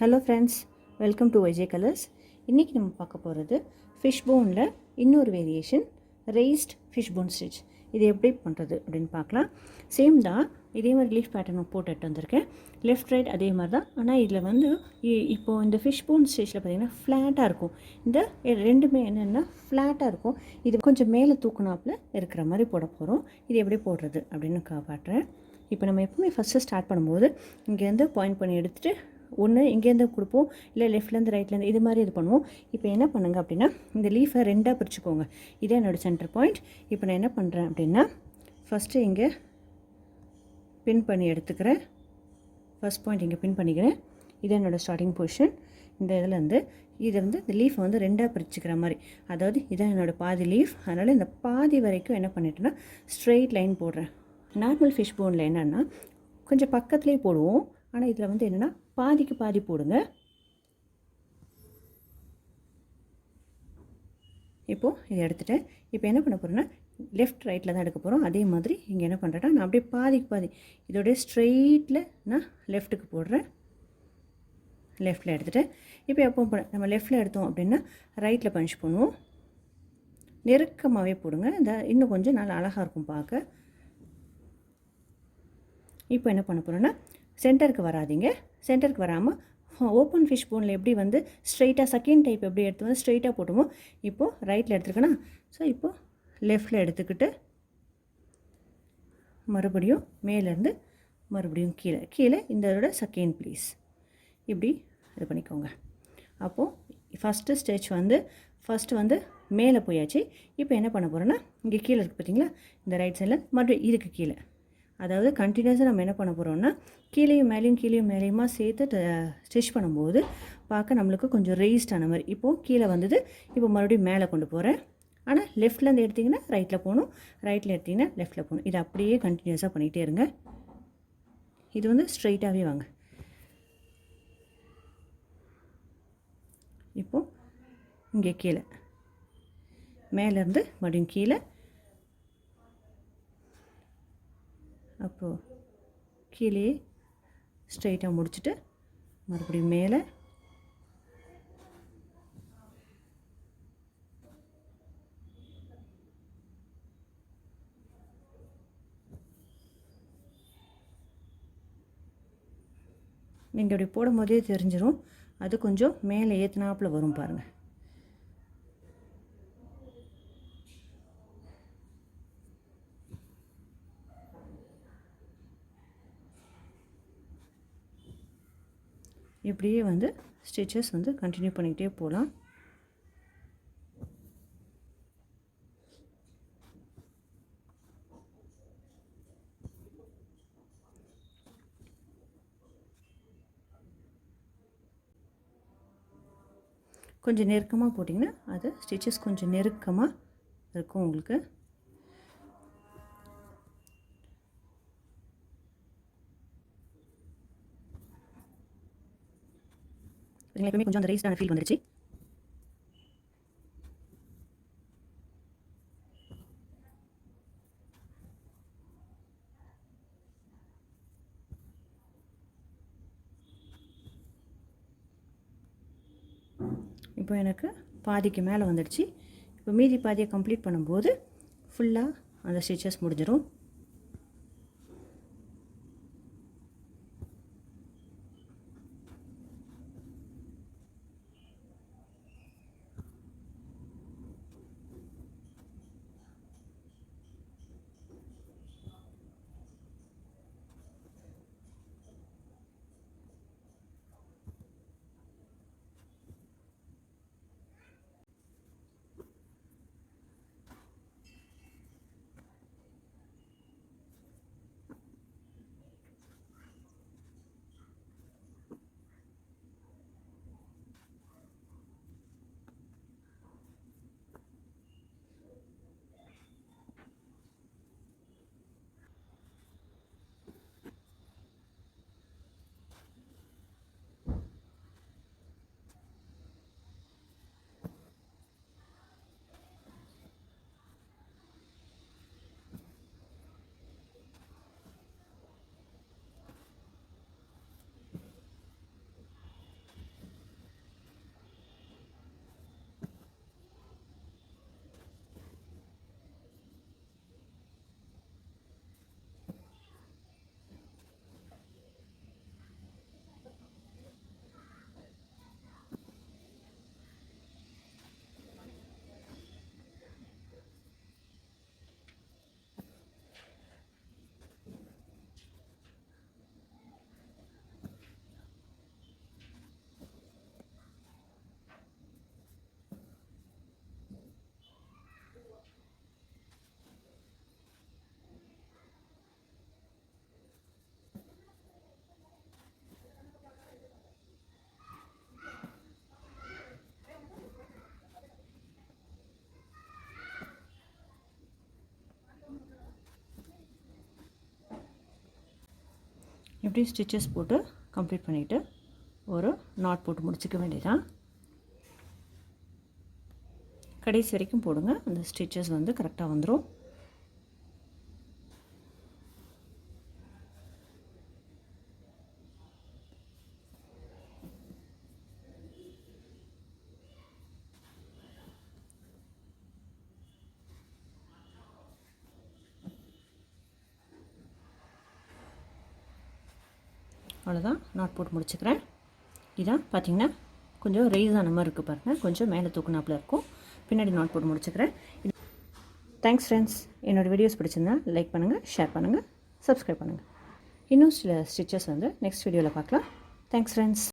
Hello friends, welcome to YJ colours. இன்றைக்கி நம்ம பார்க்க போகிறது ஃபிஷ்போனில் இன்னொரு வேரியேஷன், ரெய்ஸ்ட் ஃபிஷ்போன் ஸ்டிச். இது எப்படி பண்ணுறது அப்படின்னு பார்க்கலாம். சேம் தான், இதே மாதிரி லீஃப் பேட்டர்ன் போட்டுட்டு வந்திருக்கேன். லெஃப்ட் ரைட் அதே மாதிரி தான். ஆனால் இதில் வந்து இப்போது இந்த ஃபிஷ்போன் ஸ்டிச்சில் பார்த்திங்கன்னா ஃப்ளாட்டாக இருக்கும். இந்த ரெண்டுமே என்னென்னா ஃப்ளாட்டாக இருக்கும். இது கொஞ்சம் மேலே தூக்குனாப்பில் இருக்கிற மாதிரி போட போகிறோம். இது எப்படி போடுறது அப்படின்னு காப்பாட்டுறேன். இப்போ நம்ம எப்பவுமே ஃபஸ்ட்டு ஸ்டார்ட் பண்ணும்போது இங்கேருந்து பாயிண்ட் பண்ணி எடுத்துகிட்டு ஒன்று இங்கேருந்து கொடுப்போம், இல்லை லெஃப்ட்லேருந்து ரைட்லேருந்து இது மாதிரி இது பண்ணுவோம். இப்போ என்ன பண்ணுங்க அப்படின்னா, இந்த லீஃபை ரெண்டாக பிரிச்சுக்கோங்க. இதே என்னோடய சென்டர் பாயிண்ட். இப்போ நான் என்ன பண்ணுறேன் அப்படின்னா, ஃபஸ்ட்டு இங்கே பின் பண்ணி எடுத்துக்கிறேன். ஃபஸ்ட் பாயிண்ட் இங்கே பின் பண்ணிக்கிறேன். இது என்னோடய ஸ்டார்டிங் பொசிஷன். இந்த இதுலேருந்து இதை வந்து இந்த லீஃப் வந்து ரெண்டாக பிரிச்சுக்கிற மாதிரி, அதாவது இதான் என்னோடய பாதி லீஃப். அதனால் இந்த பாதி வரைக்கும் என்ன பண்ணிட்டேன்னா ஸ்ட்ரெயிட் லைன் போடுறேன். நார்மல் ஃபிஷ் போனில் என்னென்னா கொஞ்சம் பக்கத்துலேயே போடுவோம், ஆனால் இதில் வந்து என்னென்னா பாதிக்கு பாதி போடுங்க. இப்போது இதை எடுத்துகிட்டேன். இப்போ என்ன பண்ண போகிறேன்னா லெஃப்ட் ரைட்டில் தான் எடுக்க போகிறோம். அதே மாதிரி இங்கே என்ன பண்ணுறேன்னா நான் அப்படியே பாதிக்கு பாதி இதோடைய ஸ்ட்ரெயிட்டில் நான் லெஃப்ட்டுக்கு போடுறேன். லெஃப்ட்டில் எடுத்துகிட்டேன். இப்போ எப்போ நம்ம லெஃப்ட்டில் எடுத்தோம் அப்படின்னா ரைட்டில் பஞ்ச் பண்ணுவோம். நெருக்கமாகவே போடுங்க, இந்த இன்னும் கொஞ்சம் நல்லா அழகாக இருக்கும் பார்க்க. இப்போ என்ன பண்ண போகிறோன்னா சென்டருக்கு வராதிங்க. சென்டருக்கு வராமல் ஓப்பன் ஃபிஷ் போனில் எப்படி வந்து ஸ்ட்ரைட்டாக செகண்ட் டைப் எப்படி எடுத்து வந்து ஸ்ட்ரைட்டாக போட்டுமோ, இப்போது ரைட்டில் எடுத்துருக்கேன்னா, ஸோ இப்போது லெஃப்டில் எடுத்துக்கிட்டு மறுபடியும் மேலேருந்து மறுபடியும் கீழே கீழே இந்த செகண்ட் ப்ளீஸ் இப்படி இது பண்ணிக்கோங்க. அப்போது ஃபஸ்ட்டு வந்து மேலே போயாச்சு. இப்போ என்ன பண்ண போகிறோன்னா இங்கே கீழே இருக்குது பார்த்தீங்களா, இந்த ரைட் சைடில் மறுபடியும் இதுக்கு கீழே, அதாவது கண்டினியூஸாக நம்ம என்ன பண்ண போகிறோம்னா கீழேயும் மேலேயுமா சேர்த்து ஸ்டிச் பண்ணும்போது பார்க்க நம்மளுக்கு கொஞ்சம் ரெய்ஸ்ட் ஆன மாதிரி. இப்போது கீழே வந்தது, இப்போ மறுபடியும் மேலே கொண்டு போகிறேன். ஆனால் லெஃப்ட்லேருந்து எடுத்திங்கன்னா ரைட்டில் போகணும், ரைட்டில் எடுத்திங்கன்னா லெஃப்ட்டில் போகணும். இது அப்படியே கண்டினியூஸாக பண்ணிகிட்டே இருங்க. இது வந்து ஸ்ட்ரைட்டாகவே வாங்க. இப்போது இங்கே கீழே மேலேருந்து மறுபடியும் கீழே, அப்போது கீழே ஸ்ட்ரைட்டாக முடிச்சுட்டு மறுபடியும் மேலே, நீங்கள் இப்படி போடும் போதே தெரிஞ்சிடும். அது கொஞ்சம் மேலே ஏற்றினாப்பில் வரும் பாருங்கள். இப்படியே வந்து ஸ்டிச்சஸ் வந்து கண்டினியூ பண்ணிக்கிட்டே போகலாம். கொஞ்சம் நெருக்கமாக போட்டிங்கன்னா அது ஸ்டிச்சஸ் கொஞ்சம் நெருக்கமாக இருக்கும் உங்களுக்கு. எப்பவுமே கொஞ்சம் அந்த ரைஸ்டான ஃபீல் வந்துருச்சு. இப்போ எனக்கு பாதிக்கு மேலே வந்துடுச்சு. இப்போ மீதி பாதியை கம்ப்ளீட் பண்ணும்போது ஃபுல்லாக அந்த ஸ்டிச்சஸ் முடிஞ்சிடும். இப்படி ஸ்டிச்சஸ் போட்டு கம்ப்ளீட் பண்ணிவிட்டு ஒரு நாட் போட்டு முடிச்சுக்க வேண்டியதான். கடைசி வரைக்கும் போடுங்க, அந்த ஸ்டிச்சஸ் வந்து கரெக்டாக வந்துடும். அவ்வளோதான், நாட் போட்டு முடிச்சுக்கிறேன். இதான் பார்த்திங்கன்னா கொஞ்சம் ரெய்ஸ் ஆன மாதிரி இருக்குது பாருங்கள், கொஞ்சம் மேலே தூக்குனாப்பில் இருக்கும். பின்னாடி நாட் போட்டு முடிச்சுக்கிறேன். Thanks friends. என்னோடய வீடியோஸ் பிடிச்சிருந்தா லைக் பண்ணுங்கள், ஷேர் பண்ணுங்கள், சப்ஸ்கிரைப் பண்ணுங்கள். இன்னும் சில ஸ்டிச்சஸ் வந்து நெக்ஸ்ட் வீடியோவில் பார்க்கலாம். Thanks friends.